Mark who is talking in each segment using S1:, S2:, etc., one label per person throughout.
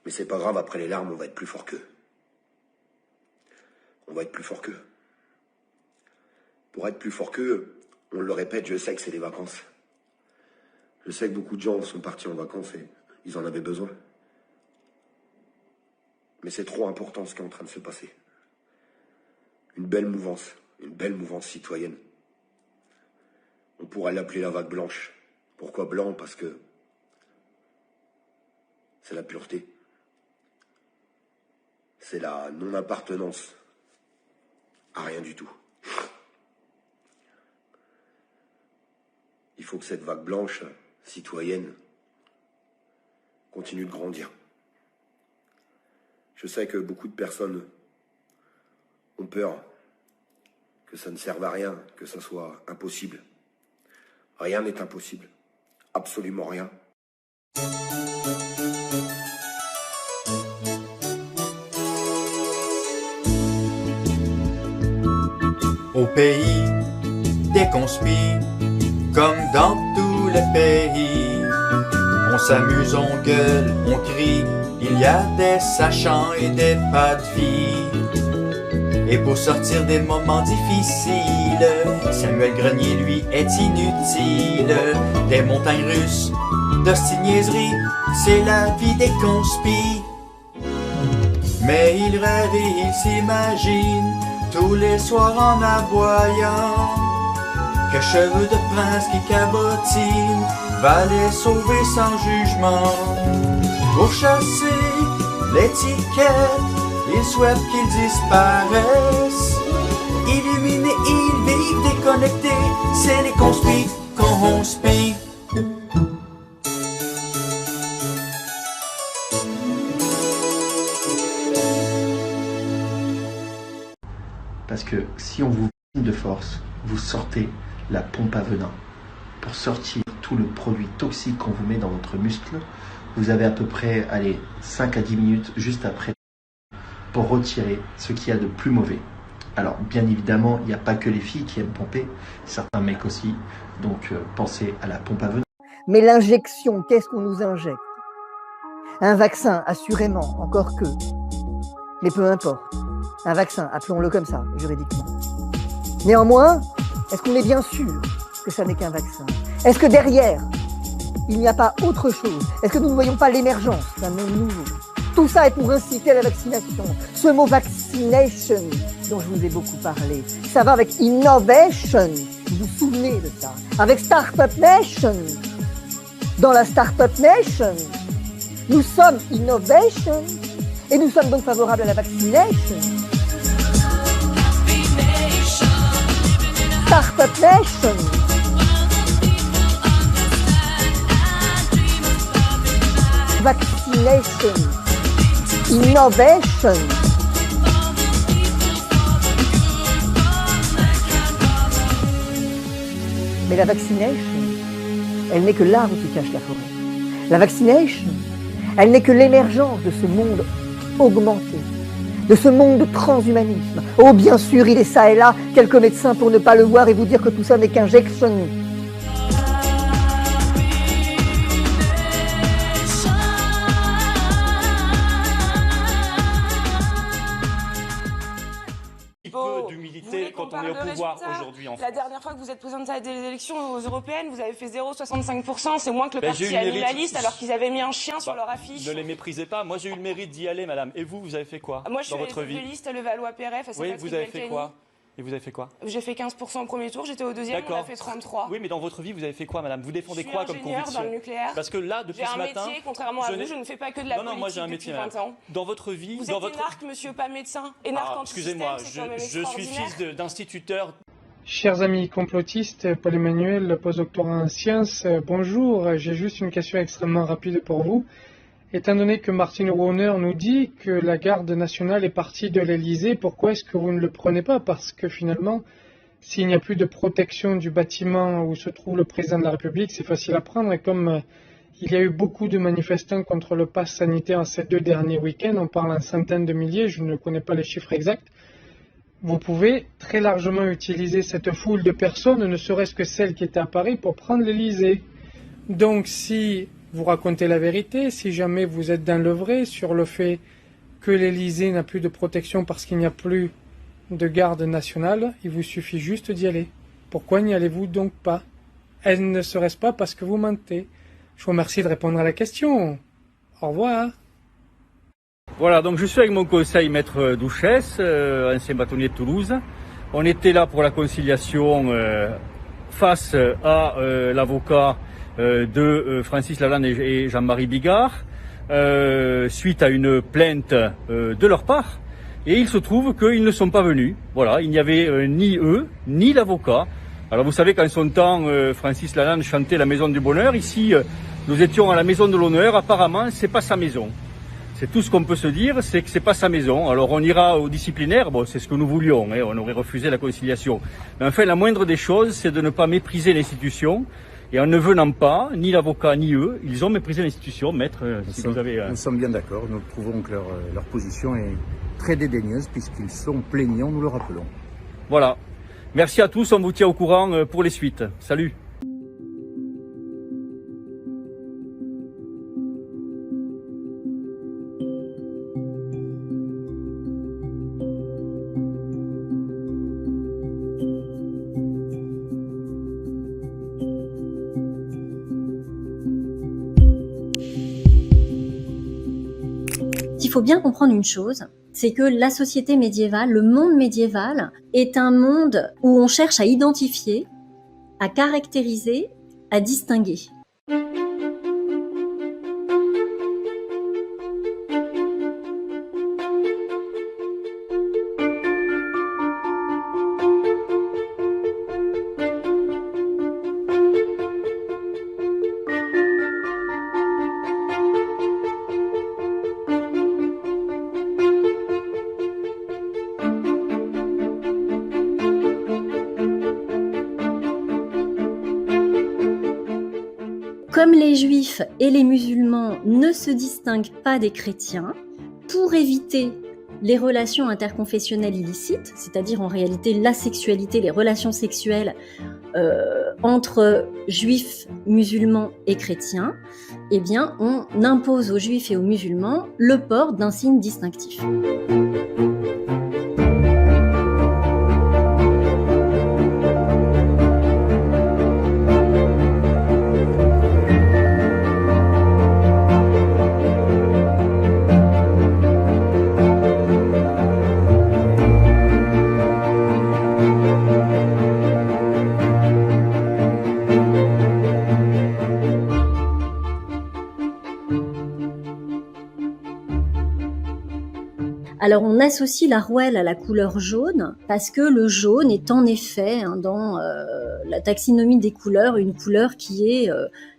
S1: Mais c'est pas grave, après les larmes, on va être plus fort qu'eux. On va être plus fort qu'eux. Pour être plus fort qu'eux, on le répète, je sais que c'est les vacances. Je sais que beaucoup de gens sont partis en vacances et ils en avaient besoin. Mais c'est trop important ce qui est en train de se passer. Une belle mouvance citoyenne. On pourrait l'appeler la vague blanche. Pourquoi blanc? Parce que c'est la pureté. C'est la non-appartenance à rien du tout. Il faut que cette vague blanche, citoyenne, continue de grandir. Je sais que beaucoup de personnes ont peur que ça ne serve à rien, que ça soit impossible. Rien n'est impossible. Absolument rien.
S2: Au pays des conspires, comme dans tous les pays, on s'amuse, on gueule, on crie, il y a des sachants et des pas de vie. Et pour sortir des moments difficiles, Samuel Grenier, lui, est inutile. Des montagnes russes, d'hostie-niaiseries, c'est la vie des conspires. Mais il rêve et il s'imagine, tous les soirs en aboyant, que Cheveux de Prince qui cabotine va les sauver sans jugement. Pour chasser l'étiquette, il souhaite qu'ils disparaissent. Illuminés, ils vivent déconnectés, c'est les conspires qu'on spire.
S3: Parce que si on vous de force, vous sortez la pompe à venin. Pour sortir tout le produit toxique qu'on vous met dans votre muscle, vous avez à peu près 5 à 10 minutes juste après pour retirer ce qu'il y a de plus mauvais. Alors bien évidemment, il n'y a pas que les filles qui aiment pomper, certains mecs aussi, donc pensez à la pompe à venin.
S4: Mais l'injection, qu'est-ce qu'on nous injecte? Un vaccin, assurément, encore que. Mais peu importe. Un vaccin, appelons-le comme ça, juridiquement. Néanmoins, est-ce qu'on est bien sûr que ça n'est qu'un vaccin? Est-ce que derrière, il n'y a pas autre chose? Est-ce que nous ne voyons pas l'émergence d'un monde nouveau? Tout ça est pour inciter à la vaccination. Ce mot vaccination, dont je vous ai beaucoup parlé, ça va avec innovation. Vous vous souvenez de ça? Avec Startup Nation. Dans la Startup Nation, nous sommes innovation et nous sommes donc favorables à la vaccination. Startup Nation. Vaccination. Innovation. Mais la vaccination, elle n'est que l'arbre qui cache la forêt. La vaccination, elle n'est que l'émergence de ce monde augmenté, de ce monde de transhumanisme. Oh, bien sûr, il est ça et là quelques médecins pour ne pas le voir et vous dire que tout ça n'est qu'injection.
S5: D'humilité quand on est au pouvoir aujourd'hui en France. La dernière fois que vous êtes présidente des élections aux européennes, vous avez fait 0,65%, c'est moins que le parti animaliste alors qu'ils avaient mis un chien sur leur affiche.
S6: Ne les méprisez pas, moi j'ai eu le mérite d'y aller, madame. Et vous, vous avez fait quoi
S5: moi,
S6: dans votre vie?
S5: Moi je suis liste Le Valois-PRF.
S6: Oui, vous avez fait quoi? Et vous avez fait quoi?
S5: J'ai fait 15% au premier tour, j'étais au deuxième, on a fait 33%.
S6: Oui, mais dans votre vie, vous avez fait quoi, madame? Vous défendez quoi comme conviction?
S5: Dans le nucléaire.
S6: Parce que là, depuis ce matin...
S5: J'ai un métier, contrairement à vous, je ne fais pas que de la politique
S6: moi j'ai un métier,
S5: depuis 20 ans.
S6: Dans votre vie...
S5: Vous êtes énarque, monsieur, pas médecin. Énarque
S6: excusez-moi, je suis fils d'instituteur.
S7: Chers amis complotistes, Paul Emmanuel, postdoctorat en sciences, bonjour, j'ai juste une question extrêmement rapide pour vous. Étant donné que Martine Warner nous dit que la garde nationale est partie de l'Elysée, pourquoi est-ce que vous ne le prenez pas? Parce que finalement, s'il n'y a plus de protection du bâtiment où se trouve le président de la République, c'est facile à prendre. Et comme il y a eu beaucoup de manifestants contre le pass sanitaire ces 2 derniers week-ends, on parle en centaines de milliers, je ne connais pas les chiffres exacts, vous pouvez très largement utiliser cette foule de personnes, ne serait-ce que celles qui étaient à Paris, pour prendre l'Elysée. Donc si vous racontez la vérité. Si jamais vous êtes dans le vrai sur le fait que l'Élysée n'a plus de protection parce qu'il n'y a plus de garde nationale, il vous suffit juste d'y aller. Pourquoi n'y allez-vous donc pas? Ne serait-ce pas parce que vous mentez? Je vous remercie de répondre à la question. Au revoir.
S8: Voilà, donc je suis avec mon conseil, Maître Douchès, ancien bâtonnier de Toulouse. On était là pour la conciliation face à l'avocat de Francis Lalanne et Jean-Marie Bigard, suite à une plainte de leur part. Et il se trouve qu'ils ne sont pas venus. Voilà, il n'y avait ni eux, ni l'avocat. Alors vous savez qu'en son temps, Francis Lalanne chantait la Maison du Bonheur. Ici, nous étions à la Maison de l'Honneur. Apparemment, c'est pas sa maison. C'est tout ce qu'on peut se dire, c'est que c'est pas sa maison. Alors on ira au disciplinaire, bon, c'est ce que nous voulions, hein, on aurait refusé la conciliation. Mais enfin, la moindre des choses, c'est de ne pas mépriser l'institution. Et en ne venant pas, ni l'avocat ni eux, ils ont méprisé l'institution. Maître,
S9: Nous sommes bien d'accord, nous trouvons que leur position est très dédaigneuse puisqu'ils sont plaignants, nous le rappelons.
S8: Voilà. Merci à tous, on vous tient au courant pour les suites. Salut.
S10: Il faut bien comprendre une chose, c'est que la société médiévale, le monde médiéval, est un monde où on cherche à identifier, à caractériser, à distinguer. Comme les juifs et les musulmans ne se distinguent pas des chrétiens, pour éviter les relations interconfessionnelles illicites, c'est-à-dire en réalité la sexualité, les relations sexuelles entre juifs, musulmans et chrétiens, eh bien on impose aux juifs et aux musulmans le port d'un signe distinctif. Alors on associe la rouelle à la couleur jaune parce que le jaune est en effet dans la taxinomie des couleurs une couleur qui est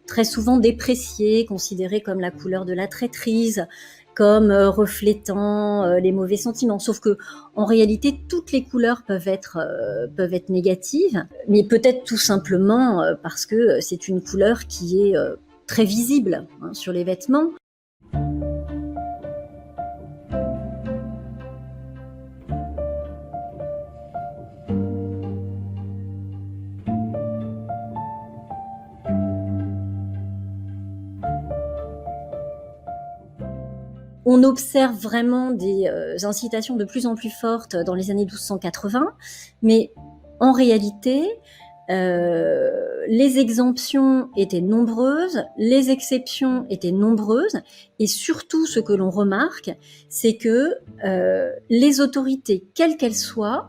S10: très souvent dépréciée, considérée comme la couleur de la traîtrise, comme reflétant les mauvais sentiments. Sauf que en réalité toutes les couleurs peuvent être négatives, mais peut-être tout simplement parce que c'est une couleur qui est très visible sur les vêtements. On observe vraiment des incitations de plus en plus fortes dans les années 1280, mais en réalité, les exemptions étaient nombreuses, les exceptions étaient nombreuses, et surtout ce que l'on remarque, c'est que les autorités, quelles qu'elles soient,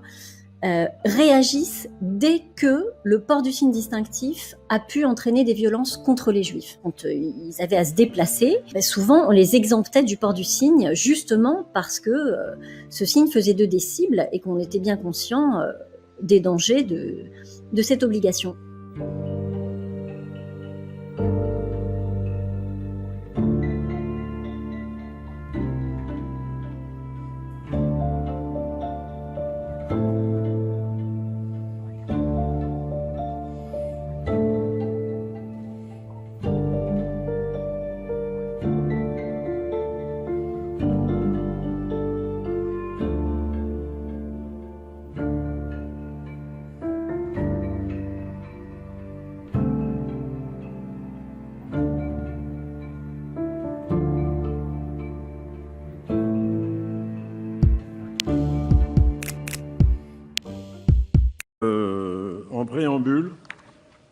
S10: réagissent dès que le port du signe distinctif a pu entraîner des violences contre les juifs. Quand ils avaient à se déplacer, souvent on les exemptait du port du signe justement parce que ce signe faisait d'eux des cibles et qu'on était bien conscient des dangers de cette obligation.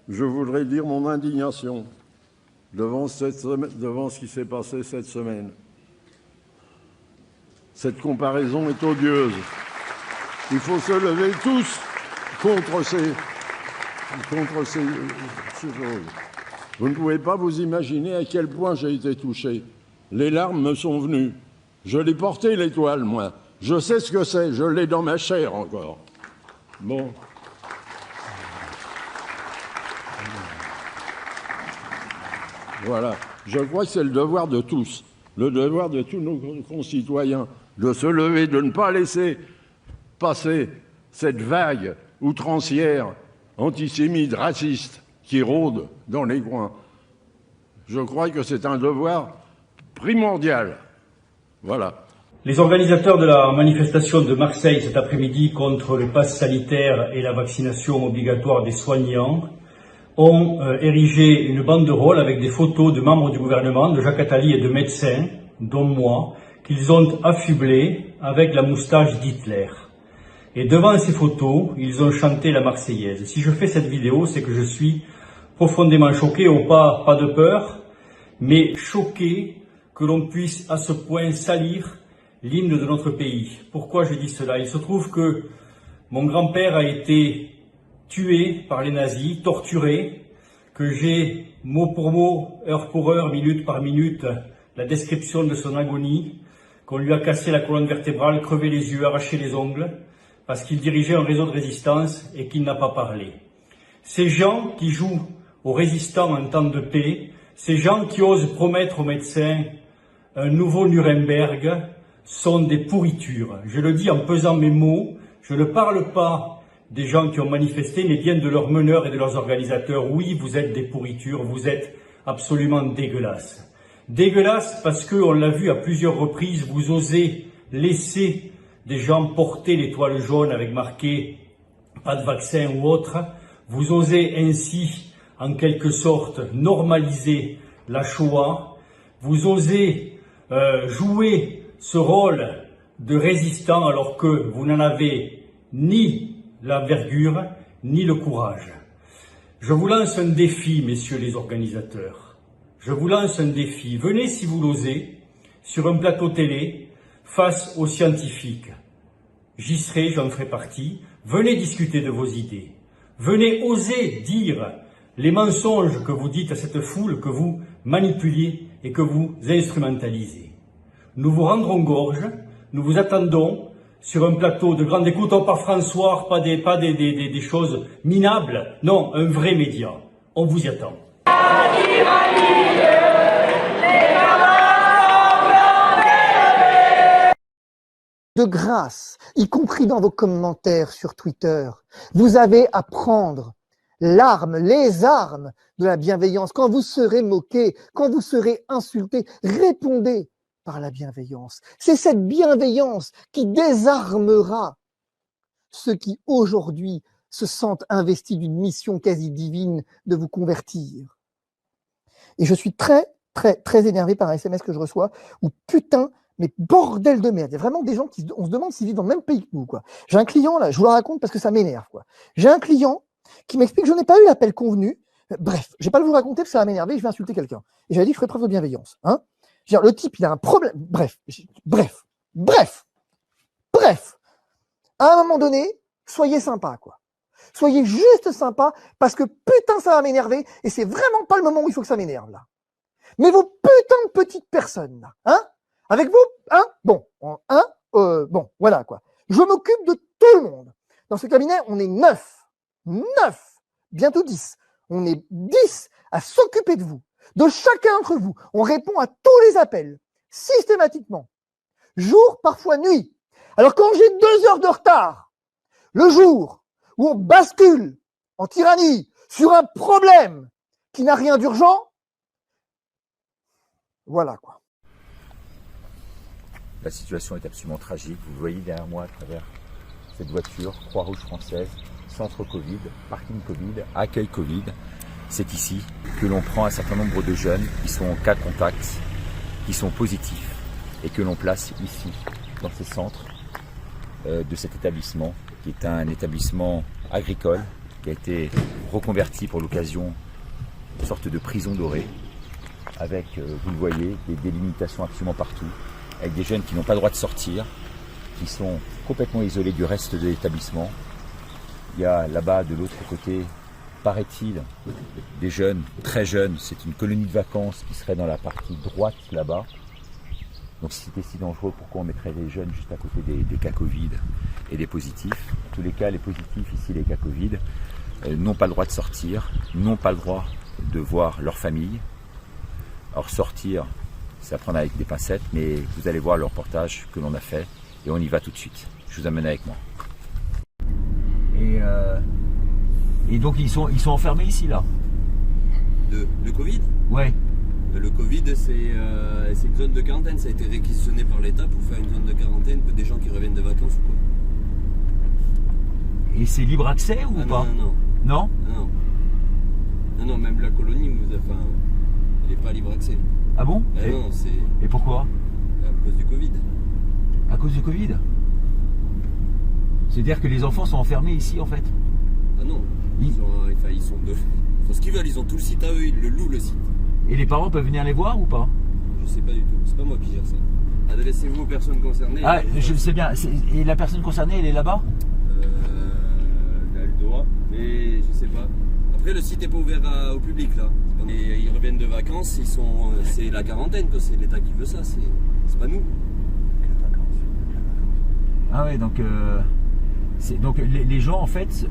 S11: je voudrais dire mon indignation devant ce qui s'est passé cette semaine. Cette comparaison est odieuse. Il faut se lever tous contre ces choses. Vous ne pouvez pas vous imaginer à quel point j'ai été touché. Les larmes me sont venues. Je l'ai porté, l'étoile, moi. Je sais ce que c'est, je l'ai dans ma chair encore. Bon. Voilà. Je crois que c'est le devoir de tous, le devoir de tous nos concitoyens, de se lever, de ne pas laisser passer cette vague outrancière, antisémite, raciste, qui rôde dans les coins. Je crois que c'est un devoir primordial. Voilà.
S8: Les organisateurs de la manifestation de Marseille cet après-midi contre le pass sanitaire et la vaccination obligatoire des soignants ont érigé une banderole avec des photos de membres du gouvernement, de Jacques Attali et de médecins, dont moi, qu'ils ont affublés avec la moustache d'Hitler. Et devant ces photos, ils ont chanté la Marseillaise. Si je fais cette vidéo, c'est que je suis profondément choqué, pas de peur, mais choqué que l'on puisse à ce point salir l'hymne de notre pays. Pourquoi je dis cela? Il se trouve que mon grand-père a été tué par les nazis, torturé, que j'ai mot pour mot, heure pour heure, minute par minute, la description de son agonie, qu'on lui a cassé la colonne vertébrale, crevé les yeux, arraché les ongles, parce qu'il dirigeait un réseau de résistance et qu'il n'a pas parlé. Ces gens qui jouent aux résistants en temps de paix, ces gens qui osent promettre aux médecins un nouveau Nuremberg, sont des pourritures. Je le dis en pesant mes mots, je ne parle pas des gens qui ont manifesté, mais bien de leurs meneurs et de leurs organisateurs. Oui, vous êtes des pourritures, vous êtes absolument dégueulasses. Dégueulasses parce que, on l'a vu à plusieurs reprises, vous osez laisser des gens porter l'étoile jaune avec marqué « pas de vaccin » ou autre. Vous osez ainsi, en quelque sorte, normaliser la Shoah. Vous osez jouer ce rôle de résistant alors que vous n'en avez ni l'envergure, ni le courage. Je vous lance un défi, messieurs les organisateurs. Je vous lance un défi. Venez, si vous l'osez, sur un plateau télé, face aux scientifiques. J'y serai, j'en ferai partie. Venez discuter de vos idées. Venez oser dire les mensonges que vous dites à cette foule, que vous manipulez et que vous instrumentalisez. Nous vous rendrons gorge, nous vous attendons sur un plateau de grande écoute, pas François, pas des choses minables, non, un vrai média. On vous y attend.
S4: De grâce, y compris dans vos commentaires sur Twitter, vous avez à prendre l'arme, les armes de la bienveillance. Quand vous serez moqué, quand vous serez insulté, répondez par la bienveillance. C'est cette bienveillance qui désarmera ceux qui aujourd'hui se sentent investis d'une mission quasi divine de vous convertir. Et je suis très énervé par un SMS que je reçois où putain, mais bordel de merde. Il y a vraiment des gens on se demande s'ils vivent dans le même pays que nous, quoi. J'ai un client, là, je vous le raconte parce que ça m'énerve, quoi. J'ai un client qui m'explique que je n'ai pas eu l'appel convenu. Bref, je vais pas le vous raconter parce que ça va m'énerver, je vais insulter quelqu'un. Et j'avais dit que je ferais preuve de bienveillance, hein. Je veux dire, le type, il a un problème. Bref. À un moment donné, soyez sympa, quoi. Soyez juste sympa parce que putain, ça va m'énerver et c'est vraiment pas le moment où il faut que ça m'énerve, là. Mais vos putains de petites personnes, là, hein, avec vous, hein, bon, voilà, quoi. Je m'occupe de tout le monde. Dans ce cabinet, on est 9, bientôt 10. On est 10 à s'occuper de vous. De chacun d'entre vous, on répond à tous les appels, systématiquement, jour, parfois nuit. Alors quand j'ai 2 heures de retard, le jour où on bascule en tyrannie sur un problème qui n'a rien d'urgent, voilà quoi.
S12: La situation est absolument tragique. Vous voyez derrière moi à travers cette voiture, Croix-Rouge française, centre Covid, parking Covid, accueil Covid. C'est ici que l'on prend un certain nombre de jeunes qui sont en cas contact, qui sont positifs et que l'on place ici, dans ce centre de cet établissement, qui est un établissement agricole qui a été reconverti pour l'occasion, une sorte de prison dorée, avec, vous le voyez, des délimitations absolument partout, avec des jeunes qui n'ont pas le droit de sortir, qui sont complètement isolés du reste de l'établissement. Il y a là-bas, de l'autre côté, paraît-il, des jeunes, très jeunes, c'est une colonie de vacances qui serait dans la partie droite là-bas. Donc si c'était si dangereux, pourquoi on mettrait les jeunes juste à côté des cas Covid et des positifs? En tous les cas, les positifs, ici les cas Covid, n'ont pas le droit de sortir, n'ont pas le droit de voir leur famille. Alors sortir, c'est à prendre avec des pincettes, mais vous allez voir le reportage que l'on a fait et on y va tout de suite. Je vous amène avec moi. Et donc ils sont enfermés ici là.
S13: Le Covid?
S12: Ouais.
S13: Le Covid, c'est une zone de quarantaine. Ça a été réquisitionné par l'État pour faire une zone de quarantaine pour des gens qui reviennent de vacances ou quoi.
S12: Et c'est libre accès ou pas?
S13: Non.
S12: Non.
S13: Non, même la colonie, elle n'est pas libre accès.
S12: Ah bon?
S13: Non, c'est...
S12: Et pourquoi?
S13: À cause du Covid.
S12: À cause du Covid? C'est-à-dire que les enfants sont enfermés ici en fait?
S13: Ah non, ils sont deux. Ils font ce qu'ils veulent, ils ont tout le site à eux, ils le louent le site.
S12: Et les parents peuvent venir les voir ou pas?
S13: Je sais pas du tout, c'est pas moi qui gère ça. Adressez-vous aux personnes concernées.
S12: Ah, je sais bien. Et la personne concernée, elle est là-bas?
S13: Elle doit, mais je sais pas. Après, le site n'est pas ouvert au public là. Et ils reviennent de vacances, c'est la quarantaine, c'est l'État qui veut ça, c'est pas nous.
S12: Ah ouais, donc les gens en fait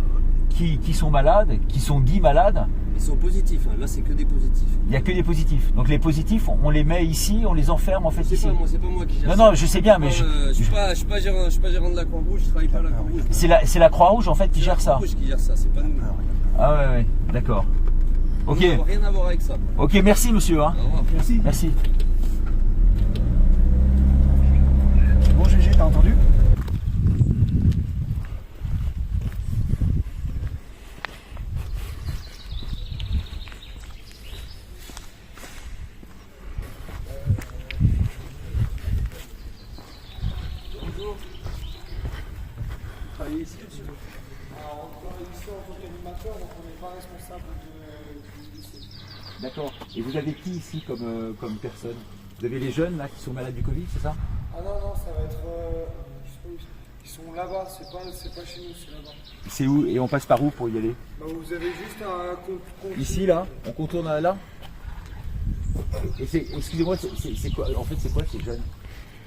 S12: qui sont malades, qui sont dits malades.
S13: Ils sont positifs, hein. Là c'est que des positifs.
S12: Il n'y a que des positifs. Donc les positifs, on les met ici, on les enferme en fait ici.
S13: C'est pas moi qui gère ça.
S12: Non, je sais bien, mais
S13: je suis pas gérant de la Croix-Rouge, je travaille pas à la Croix-Rouge.
S12: C'est la Croix-Rouge en fait qui gère ça.
S13: C'est la Croix-Rouge qui gère ça, c'est pas nous.
S12: Ah ouais, d'accord. Ok.
S13: Ça n'a rien à voir avec ça.
S12: Ok, merci monsieur. Hein.
S13: Au revoir.
S12: Merci.
S3: Bon GG, t'as entendu?
S7: Ici, monsieur. Alors, on travaille ici en tant qu'animateur, donc on n'est pas responsable du lycée.
S12: D'accord. Et vous avez qui ici comme personne? Vous avez les jeunes là qui sont malades du Covid, c'est ça?
S7: Ah non, ça va être... ils sont là-bas, c'est pas chez nous, c'est là-bas.
S12: C'est où? Et on passe par où pour y aller?
S7: Bah, vous avez juste un compte.
S12: Ici, là? On contourne là? Et excusez-moi, c'est quoi? En fait, c'est quoi ces jeunes?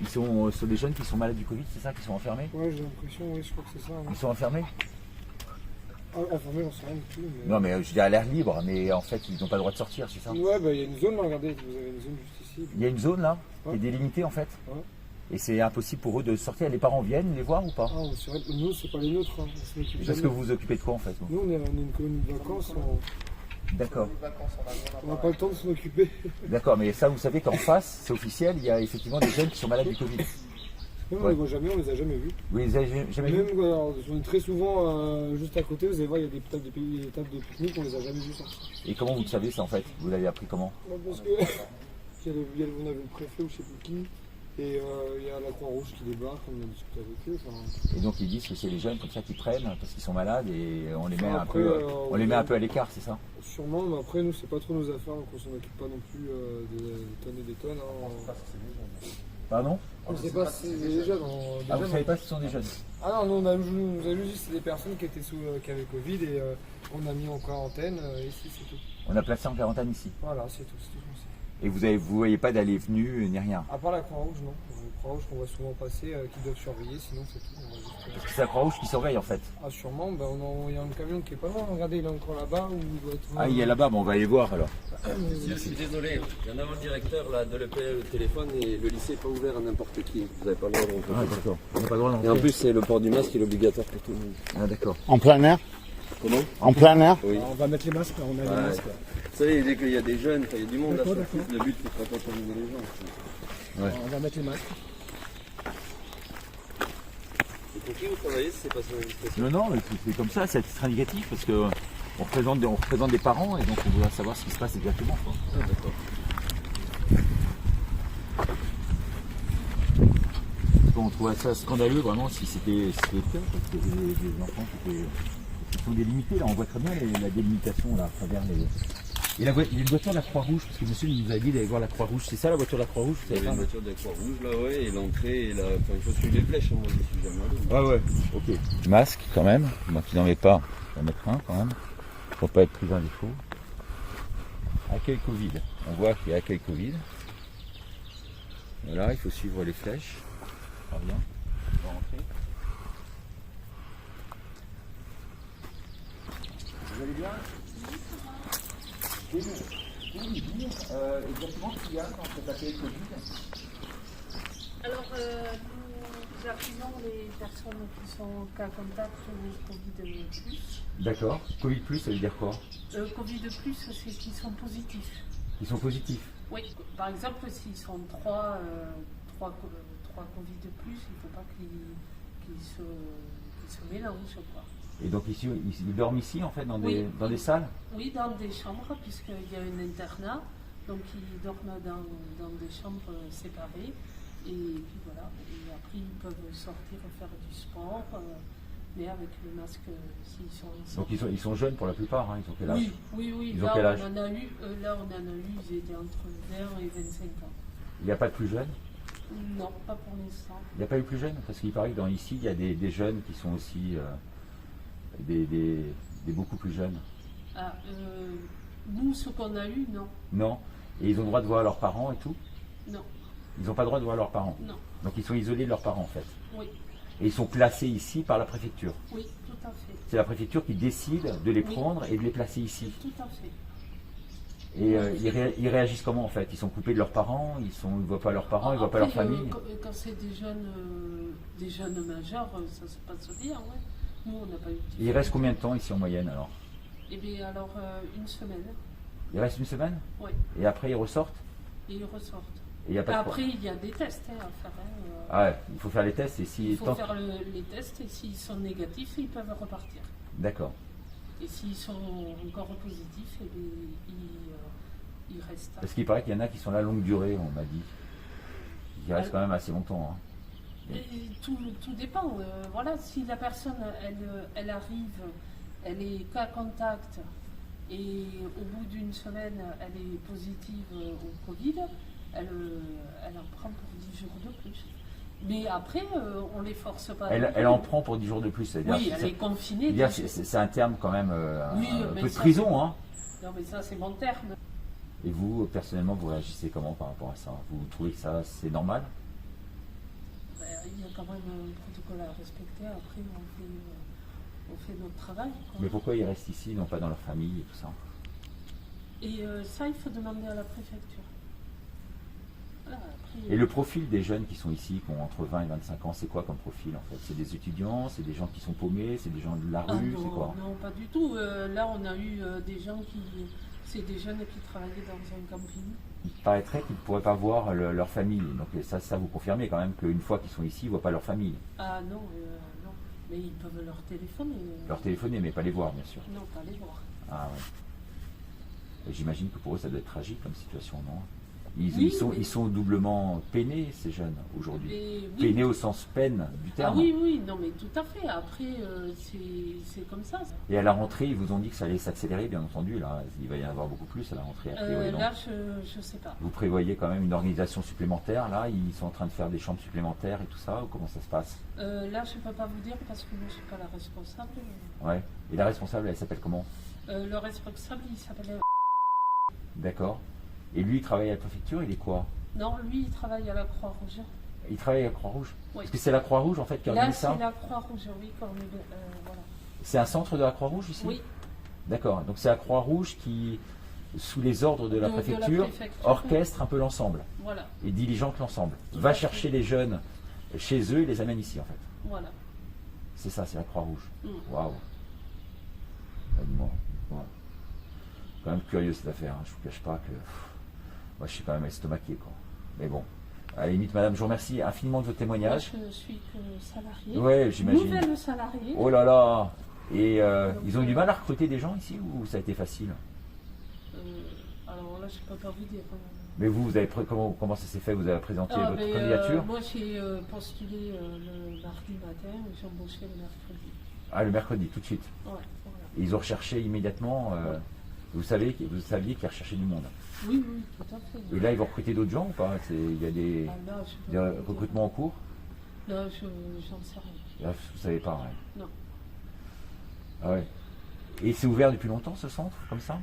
S12: Ils sont des jeunes qui sont malades du Covid, c'est ça, qui sont enfermés?
S7: Ouais, j'ai l'impression, oui, je crois que c'est ça. Ouais.
S12: Ils sont enfermés?
S7: Enfermés, on sait rien du tout. Mais...
S12: Non, mais je dis à l'air libre, mais en fait, ils n'ont pas le droit de sortir, c'est ça?
S7: Ouais, bah il y a une zone là, regardez, vous avez une zone juste ici.
S12: Il y a une zone là,
S7: ouais,
S12: qui est délimitée en fait?
S7: Ouais.
S12: Et c'est impossible pour eux de sortir, les parents viennent les voir ou pas?
S7: Ah, c'est vrai, nous, c'est pas les nôtres. Hein.
S12: Parce que vous vous occupez de quoi en fait?
S7: Nous, on est une colonie de vacances.
S12: D'accord.
S7: On n'a pas le temps de s'en occuper.
S12: D'accord, mais ça, vous savez qu'en face, c'est officiel, il y a effectivement des jeunes qui sont malades du Covid.
S7: Même on les voit jamais, on les a jamais vus.
S12: Vous les avez jamais vus?
S7: Même on est très souvent juste à côté, vous allez voir, il y a des tables de pique-nique, on les a jamais vus sortir.
S12: Et comment vous le savez ça en fait? Vous l'avez appris comment?
S7: Parce que on avait le préfet ou je sais plus qui, et il y a la Croix-Rouge qui débarque, on a discuté avec eux.
S12: Et donc ils disent que c'est les jeunes comme ça qui prennent parce qu'ils sont malades et on les met un peu à l'écart, c'est ça?
S7: Sûrement, mais après nous c'est pas trop nos affaires, donc on s'en occupe pas non plus des tonnes et des tonnes. Hein.
S12: Pardon?
S7: On ne sait pas si c'est des jeunes.
S12: Vous ne savez pas si ce sont des jeunes?
S7: Ah non, nous on a juste dit c'est des personnes qui avaient Covid et on a mis en quarantaine ici, c'est tout.
S12: On a placé en quarantaine ici?
S7: Voilà, c'est tout ce qu'on sait.
S12: Et vous voyez pas d'aller venu ni rien?
S7: À part la Croix-Rouge, non. La Croix-Rouge qu'on voit souvent passer, qui doivent surveiller, sinon c'est tout.
S12: Parce que c'est la Croix-Rouge qui surveille en fait?
S7: Ah sûrement, il y a un camion qui est pas loin, regardez, il est encore là-bas où il doit être...
S12: Ah, il est là-bas, bon, on va aller voir alors.
S13: Je suis désolé, il y en a un directeur là, de l'EPL au téléphone et le lycée n'est pas ouvert à n'importe qui. Vous n'avez pas le droit d'entrer.
S12: Ah d'accord, on n'a pas le droit d'entrer.
S13: Et en plus, c'est le port du masque qui est obligatoire pour tout le monde.
S12: Ah d'accord.
S14: En plein air?
S13: Comment?
S14: En plein air?
S13: Oui.
S7: Alors, on va mettre les masques, là, on a les masques. Là.
S13: Vous savez, dès qu'il y a des jeunes, il y a du monde là sur le site, le but c'est de ne pas contaminer les gens.
S7: Ouais. Alors, on va mettre les masques.
S13: Et pour qui vous travaillez si c'est pas sur l'administration?
S12: Non, c'est comme ça, c'est très négatif parce que on représente des parents et donc on voudrait savoir ce qui se passe exactement. Quoi.
S13: Ah d'accord.
S12: On trouvait ça scandaleux vraiment si c'était le cas, parce qu'il y avait des enfants qui étaient Il faut délimiter, là, on voit très bien la délimitation, là, à travers les... Et il y a une voiture de la Croix-Rouge, parce que monsieur nous a dit d'aller voir la Croix-Rouge. C'est ça la voiture de la Croix-Rouge?
S13: Il y a une voiture de la Croix-Rouge là, ouais, et l'entrée, enfin, il faut suivre les flèches, moi je suis jamais allé.
S12: Ouais, ok. Masque quand même, moi qui n'en mets pas, je vais en mettre un quand même, pour pas être pris dans les défaut. Accueil Covid, on voit qu'il y a accueil Covid. Voilà, il faut suivre les flèches. Très bien, on va rentrer. Vous allez bien? Exactement ce qu'il y a dans cet accueil Covid.
S14: Alors, nous accueillons les personnes qui sont cas contact ou Covid+.
S12: D'accord. Covid+, ça veut dire quoi?
S14: Covid+, c'est qu'ils sont positifs.
S12: Ils sont positifs?
S14: Oui. Par exemple, s'ils sont 3 Covid+, il ne faut pas qu'ils se mélangent, quoi.
S12: Et donc ici, ils dorment ici en fait dans des salles?
S14: Oui, dans des chambres, puisqu'il y a un internat, donc ils dorment dans des chambres séparées, et puis voilà, et après ils peuvent sortir faire du sport, mais avec le masque s'ils sont ensemble.
S12: Donc ils sont jeunes pour la plupart, hein. Ils ont quel âge?
S14: Oui,
S12: ils ont quel âge?
S14: Là on en a eu, ils étaient entre 20 et 25 ans.
S12: Il n'y a pas de plus jeunes?
S14: Non, pas pour l'instant.
S12: Il n'y a pas eu plus jeunes? Parce qu'il paraît que ici, il y a des jeunes qui sont aussi... Des beaucoup plus jeunes.
S14: Nous, ce qu'on a eu, non.
S12: Non. Et ils ont le droit de voir leurs parents et tout?
S14: Non.
S12: Ils n'ont pas le droit de voir leurs parents?
S14: Non.
S12: Donc ils sont isolés de leurs parents en fait?
S14: Oui.
S12: Et ils sont placés ici par la préfecture?
S14: Oui, tout à fait.
S12: C'est la préfecture qui décide de les prendre et de les placer ici?
S14: Tout à fait.
S12: Et ils réagissent comment en fait? Ils sont coupés de leurs parents? Ils ne voient pas leurs parents? Ils ne voient pas leur famille?
S14: Quand c'est des jeunes majeurs, ça se passe bien, ouais. Nous, on n'a pas eu de...
S12: Il reste combien de temps ici en moyenne alors?
S14: Eh bien alors, une semaine.
S12: Il reste une semaine?
S14: Oui.
S12: Et après ils ressortent?
S14: Et ils ressortent.
S12: Et
S14: après il y a des tests à faire.
S12: Ah ouais, il faut faire les tests et si...
S14: Il faut faire les tests et s'ils sont négatifs, ils peuvent repartir.
S12: D'accord.
S14: Et s'ils sont encore positifs, eh bien, ils restent.
S12: Parce qu'il paraît qu'il y en a qui sont là longue durée, on m'a dit. Ils restent quand même assez longtemps. Hein.
S14: Tout dépend. Voilà, si la personne elle arrive, elle est cas contact et au bout d'une semaine elle est positive au Covid, elle en prend pour 10 jours de plus. Mais après, on ne les force pas.
S12: Elle en prend pour 10 jours de plus, c'est-à-dire.
S14: Oui, elle est confinée.
S12: C'est un terme quand même un peu de
S14: ça,
S12: prison. Hein.
S14: Non, mais ça, c'est mon terme.
S12: Et vous, personnellement, vous réagissez comment par rapport à ça? Vous trouvez que ça, c'est normal?
S14: Il y a quand même un protocole à respecter, après on fait notre travail. Quoi.
S12: Mais pourquoi ils restent ici, non pas dans leur famille et tout ça?
S14: Et ça, il faut demander à la préfecture. Voilà, après,
S12: et le profil des jeunes qui sont ici, qui ont entre 20 et 25 ans, c'est quoi comme profil en fait? C'est des étudiants, c'est des gens qui sont paumés, c'est des gens de la rue,
S14: non,
S12: c'est quoi?
S14: Non, pas du tout. Là, on a eu des gens c'est des jeunes qui travaillaient dans un camping.
S12: Il paraîtrait qu'ils ne pourraient pas voir leur famille. Donc ça vous confirmez quand même qu'une fois qu'ils sont ici, ils ne voient pas leur famille.
S14: Ah non, non. Mais ils peuvent leur téléphoner.
S12: Leur téléphoner, mais pas les voir, bien sûr.
S14: Non, pas les voir.
S12: Ah ouais. J'imagine que pour eux, ça doit être tragique comme situation, non? Ils sont doublement peinés, ces jeunes, aujourd'hui. Oui. Peinés au sens peine du terme.
S14: Ah oui, non mais tout à fait. Après, c'est comme ça.
S12: Et à la rentrée, ils vous ont dit que ça allait s'accélérer, bien entendu. Là, il va y en avoir beaucoup plus à la rentrée.
S14: Là, je ne sais pas.
S12: Vous prévoyez quand même une organisation supplémentaire, là? Ils sont en train de faire des chambres supplémentaires et tout ça, ou comment ça se passe?
S14: Là, je ne peux pas vous dire parce que moi, je ne suis pas la responsable.
S12: Ouais. Et la responsable, elle s'appelle comment?
S14: Le responsable, il s'appelle...
S12: D'accord. Et lui, il travaille à la préfecture, il est quoi?
S14: Non, lui, il travaille à la Croix-Rouge.
S12: Il travaille à la Croix-Rouge?
S14: Oui.
S12: Parce que c'est la Croix-Rouge, en fait, qui organise ça?
S14: Là, c'est la Croix-Rouge, oui. Voilà.
S12: C'est un centre de la Croix-Rouge, ici?
S14: Oui.
S12: D'accord. Donc c'est la Croix-Rouge qui, sous les ordres de la préfecture, orchestre un peu l'ensemble.
S14: Voilà.
S12: Et diligente l'ensemble. Va chercher les jeunes chez eux et les amène ici, en fait.
S14: Voilà.
S12: C'est ça, c'est la Croix-Rouge. Waouh. Quand même curieux cette affaire, hein. Je ne vous cache pas que... moi, je suis quand même estomaqué, quoi. Mais bon, à la limite, madame, je vous remercie infiniment de votre témoignage.
S14: Moi, je suis que salarié.
S12: Ouais, j'imagine.
S14: Nouvelle salariée.
S12: Oh là là. Et ils ont eu du mal à recruter des gens ici ou ça a été facile?
S14: Alors là, je ne peux pas vous dire.
S12: Mais vous avez comment ça s'est fait? Vous avez présenté votre candidature?
S14: Moi, j'ai postulé le mardi matin et j'ai embauché le mercredi.
S12: Ah, le mercredi, tout de suite.
S14: Ouais, voilà.
S12: Et ils ont recherché immédiatement. Vous saviez qu'ils recherchaient du monde.
S14: Oui, oui, tout à fait.
S12: Et là, ils vont recruter d'autres gens ou pas? Il y a des recrutements en cours?
S14: Là, j'en sais rien.
S12: Là, vous ne savez pas, ouais.
S14: Non.
S12: Ah ouais. Et c'est ouvert depuis longtemps, ce centre, comme ça?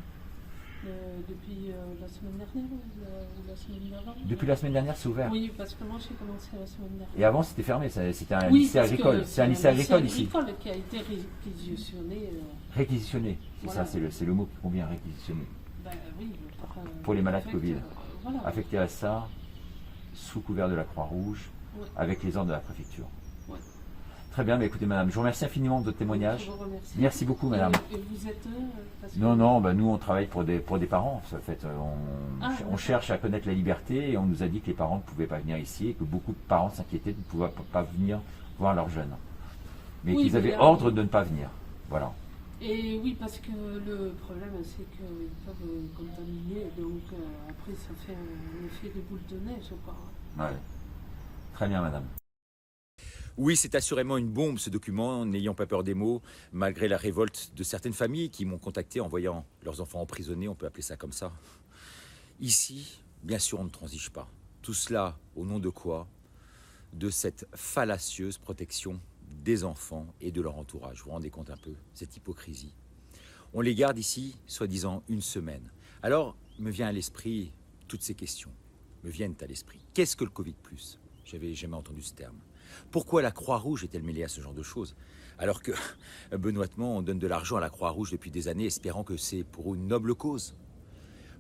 S14: Depuis la semaine dernière ou la semaine d'avant.
S12: Depuis la semaine dernière, c'est ouvert?
S14: Oui, parce que moi, j'ai commencé la semaine dernière.
S12: Et avant, c'était fermé, c'était un lycée agricole. C'est un lycée agricole ici.
S14: C'est un lycée agricole qui a été réquisitionné.
S12: Réquisitionné, c'est
S14: voilà.
S12: ça, c'est le mot qui convient, réquisitionné.
S14: Ben, oui,
S12: pour les malades Covid.
S14: Voilà.
S12: Affecté à ça, sous couvert de la Croix-Rouge, ouais. Avec les ordres de la préfecture. Ouais. Très bien, mais écoutez madame, je vous remercie infiniment de votre témoignage.
S14: Je vous remercie.
S12: Merci beaucoup madame.
S14: Et vous êtes
S12: Non, bah, nous on travaille pour des parents. En fait, on cherche à connaître la liberté et on nous a dit que les parents ne pouvaient pas venir ici et que beaucoup de parents s'inquiétaient de ne pouvoir pas venir voir leurs jeunes. Mais qu'ils avaient ordre de ne pas venir. Voilà.
S14: Et oui, parce que le problème, c'est qu'ils peuvent contaminer, donc après, ça fait un effet de boule de neige, quoi.
S12: Ouais. Très bien, madame.
S15: Oui, c'est assurément une bombe, ce document, n'ayant pas peur des mots, malgré la révolte de certaines familles qui m'ont contacté en voyant leurs enfants emprisonnés, on peut appeler ça comme ça. Ici, bien sûr, on ne transige pas. Tout cela, au nom de quoi? De cette fallacieuse protection des enfants et de leur entourage. Vous vous rendez compte un peu, cette hypocrisie. On les garde ici, soi-disant, une semaine. Alors, me vient à l'esprit, toutes ces questions me viennent à l'esprit. Qu'est-ce que le Covid+? J'avais jamais entendu ce terme. Pourquoi la Croix-Rouge est-elle mêlée à ce genre de choses? Alors que, benoîtement, on donne de l'argent à la Croix-Rouge depuis des années, espérant que c'est pour une noble cause.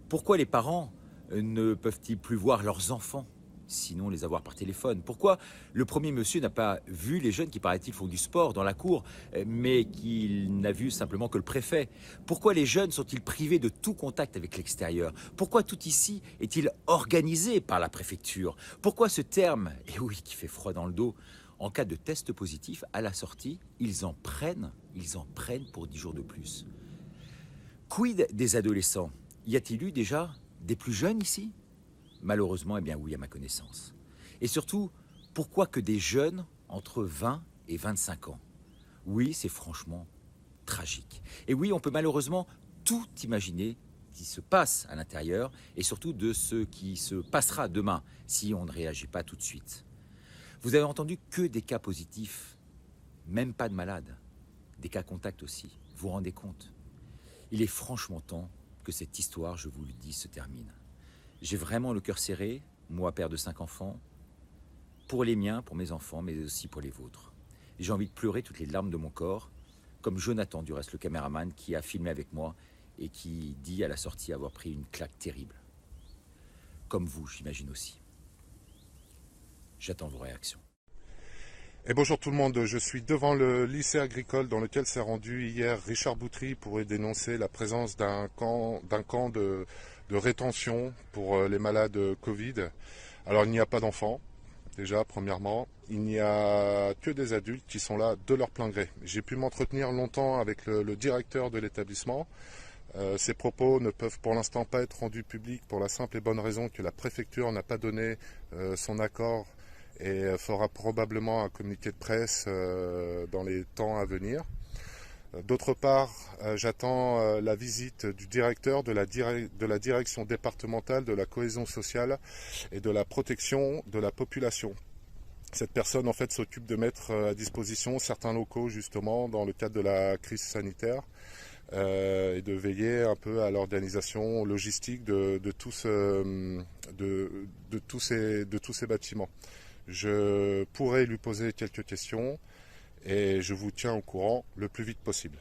S15: Pourquoi les parents ne peuvent-ils plus voir leurs enfants? Sinon les avoir par téléphone. Pourquoi le premier monsieur n'a pas vu les jeunes qui, paraît-il, font du sport dans la cour, mais qu'il n'a vu simplement que le préfet? Pourquoi les jeunes sont-ils privés de tout contact avec l'extérieur? Pourquoi tout ici est-il organisé par la préfecture? Pourquoi ce terme, et oui, qui fait froid dans le dos, en cas de test positif, à la sortie, ils en prennent pour 10 jours de plus? Quid des adolescents? Y a-t-il eu déjà des plus jeunes ici? Malheureusement, eh bien oui, à ma connaissance. Et surtout, pourquoi que des jeunes entre 20 et 25 ans? Oui, c'est franchement tragique. Et oui, on peut malheureusement tout imaginer qui se passe à l'intérieur et surtout de ce qui se passera demain si on ne réagit pas tout de suite. Vous avez entendu que des cas positifs, même pas de malades, des cas contacts aussi. Vous vous rendez compte? Il est franchement temps que cette histoire, je vous le dis, se termine. J'ai vraiment le cœur serré, moi père de 5 enfants, pour les miens, pour mes enfants, mais aussi pour les vôtres. J'ai envie de pleurer toutes les larmes de mon corps, comme Jonathan, du reste, le caméraman, qui a filmé avec moi et qui dit à la sortie avoir pris une claque terrible. Comme vous, j'imagine aussi. J'attends vos réactions.
S16: Et bonjour tout le monde, je suis devant le lycée agricole dans lequel s'est rendu hier Richard Boutry pour y dénoncer la présence d'un camp de rétention pour les malades Covid. Alors il n'y a pas d'enfants, déjà premièrement, il n'y a que des adultes qui sont là de leur plein gré. J'ai pu m'entretenir longtemps avec le directeur de l'établissement. Ces propos ne peuvent pour l'instant pas être rendus publics pour la simple et bonne raison que la préfecture n'a pas donné son accord et fera probablement un communiqué de presse dans les temps à venir. D'autre part, j'attends la visite du directeur de la direction départementale de la cohésion sociale et de la protection de la population. Cette personne en fait s'occupe de mettre à disposition certains locaux justement dans le cadre de la crise sanitaire et de veiller un peu à l'organisation logistique de tous ces bâtiments. Je pourrais lui poser quelques questions et je vous tiens au courant le plus vite possible.